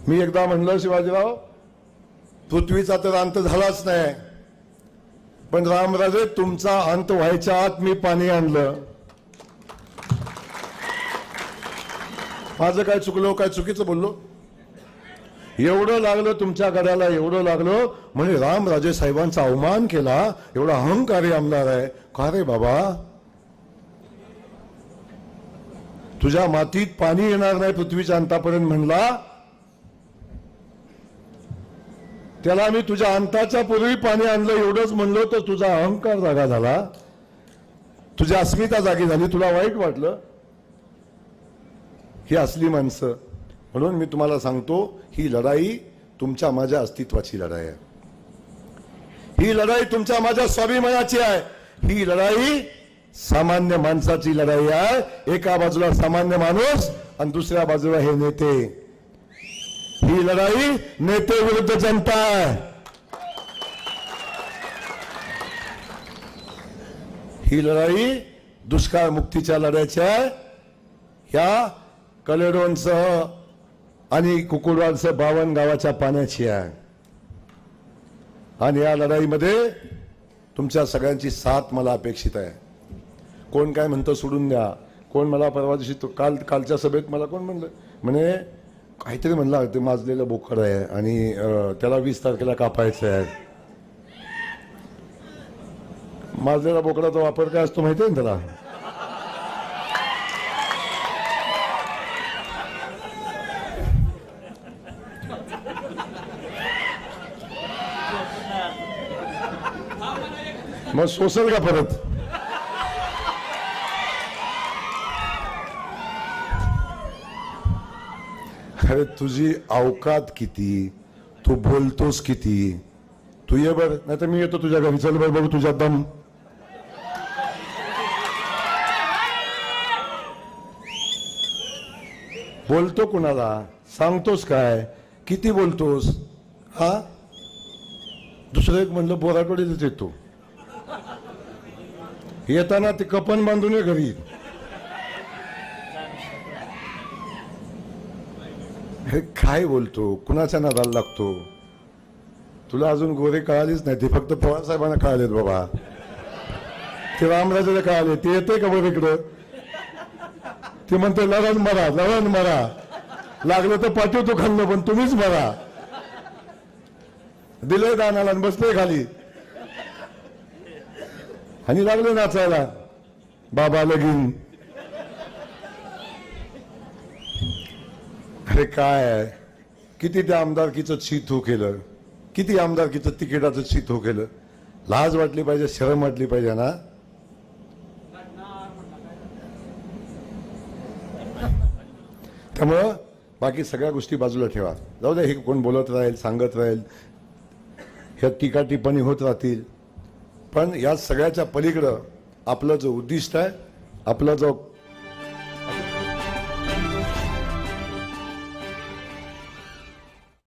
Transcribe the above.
मी एकदा म्हणलं शिवाजीराव, पृथ्वीचा तर अंत झालाच नाही, पण रामराजे तुमचा अंत व्हायच्या आत मी पाणी आणलं. माझं काय चुकलो, काय चुकीचं बोललो? एवढं लागलं तुमच्या गड्याला, एवढं लागलं म्हणजे रामराजे साहेबांचा अवमान केला, एवढा अहंकारी आमदार आहे का रे बाबा? तुझ्या मातीत पाणी येणार नाही पृथ्वीच्या अंतापर्यंत म्हणला, त्याला मी तुझ्या अंताच्या पूर्वी पाणी आणलं एवढंच म्हणलो तर तुझा अहंकार जागा झाला, तुझी अस्मिता जागी झाली, तुला वाईट वाटलं. ही असली माणसं. म्हणून मी तुम्हाला सांगतो, ही लढाई तुमच्या माझ्या अस्तित्वाची लढाई आहे. ही लढाई तुमच्या माझ्या स्वाभिमानाची आहे. ही लढाई सामान्य माणसाची लढाई आहे. एका बाजूला सामान्य माणूस आणि दुसऱ्या बाजूला हे नेते. ही लढाई नेते विरुद्ध जनता आहे. ही लढाई दुष्काळ मुक्तीच्या लढ्याची आहे. ह्या कलेडोनसह आणि कुकुडवालसह 52 गावाच्या पाण्याची आहे. आणि या लढाईमध्ये तुमच्या सगळ्यांची साथ मला अपेक्षित आहे. कोण काय म्हणतं सोडून द्या. कोण मला परवा दिवशी कालच्या सभेत मला कोण म्हणलं, म्हणे काहीतरी म्हणला ते माजलेलं बोकड आहे आणि त्याला 20 तारखेला कापायचं आहे. माजलेला बोकडाचा वापर काय असतो माहिती आहे ना त्याला? मग सोसल का परत? अरे तुझी अवकात किती, तू बोलतोस किती? तू ये बर, नाही तर मी येतो तुझ्या घरी. चल बर बघू तुझ्या दम. बोलतो कुणाला? सांगतोस काय? किती बोलतोस? हा, दुसरं एक म्हणलं बोराटोडीच येतो. येताना ते कपन बांधून ये घरी. हे काय बोलतो? कुणाच्या नादाला लागतो? तुला अजून गोरे कळालीच नाही, ते फक्त पवार साहेबांना कळालेत बाबा. ते रामराजेला कळाले. ते येते का बरं इकडं? ते म्हणते लढण मरा, लढण मरा, लागलं तर पाठवतो खाल्लं, पण तुम्हीच मरा. दिले दानाला आणि बसले खाली आणि लागले नाचायला बाबा लगीन. अरे काय आहे? किती त्या आमदारकीचं चीत हो केलं, किती आमदारकीचं तिकिटाचं चीत हो केलं. लाज वाटली पाहिजे, शरम वाटली पाहिजे ना. त्यामुळं बाकी सगळ्या गोष्टी बाजूला ठेवा. जाऊ द्या, हे कोण बोलत राहील, सांगत राहील, ह्या टीका टिप्पणी होत राहतील. पण या सगळ्याच्या पलीकडं आपलं जो उद्दिष्ट आहे, आपला जो